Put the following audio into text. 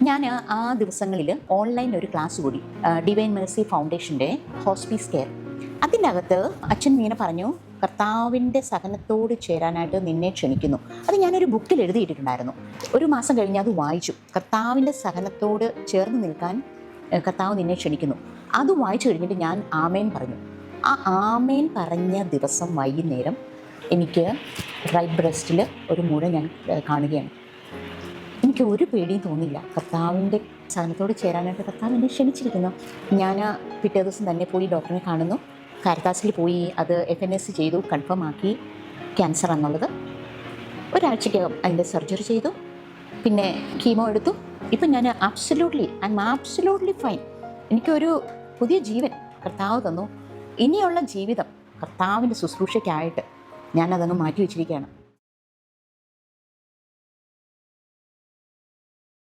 ഞാൻ ആ ദിവസങ്ങളിൽ ഓൺലൈൻ ഒരു ക്ലാസ് കൂടി, ഡിവൈൻ മേഴ്സി ഫൗണ്ടേഷൻ്റെ ഹോസ്പീസ് കെയർ. അതിൻ്റെ അകത്ത് അച്ഛൻ ഇങ്ങനെ പറഞ്ഞു, കർത്താവിൻ്റെ സഹനത്തോട് ചേരാനായിട്ട് നിന്നെ ക്ഷണിക്കുന്നു. അത് ഞാനൊരു ബുക്കിൽ എഴുതിയിട്ടിട്ടുണ്ടായിരുന്നു. ഒരു മാസം കഴിഞ്ഞ് അത് വായിച്ചു. കർത്താവിൻ്റെ സഹനത്തോട് ചേർന്ന് നിൽക്കാൻ കർത്താവ് നിന്നെ ക്ഷണിക്കുന്നു. അത് വായിച്ചു കഴിഞ്ഞിട്ട് ഞാൻ ആമേൻ പറഞ്ഞു. ആ ആമേൻ പറഞ്ഞ ദിവസം വൈകുന്നേരം എനിക്ക് റൈറ്റ് ബ്രസ്റ്റിൽ ഒരു മുഴ ഞാൻ കാണുകയാണ്. എനിക്ക് ഒരു പേടിയും തോന്നില്ല. കർത്താവിൻ്റെ സഹനത്തോട് ചേരാനായിട്ട് കർത്താവ് എന്നെ ക്ഷണിച്ചിരിക്കുന്നു. ഞാൻ പിറ്റേ ദിവസം തന്നെ പോയി ഡോക്ടറെ കാണുന്നു. കാരിത്താസിൽ പോയി അത് FNS ചെയ്തു, കൺഫേം ആക്കി ക്യാൻസർ എന്നുള്ളത്. ഒരാഴ്ചയ്ക്കകം അതിൻ്റെ സർജറി ചെയ്തു, പിന്നെ കീമോ എടുത്തു. ഇപ്പം ഞാൻ ഐ എം ആബ്സല്യൂട്ട്ലി ഫൈൻ. എനിക്കൊരു പുതിയ ജീവൻ കർത്താവ് തന്നു. ഇനിയുള്ള ജീവിതം കർത്താവിൻ്റെ ശുശ്രൂഷയ്ക്കായിട്ട് ഞാനതങ്ങ് മാറ്റി വെച്ചിരിക്കുകയാണ്.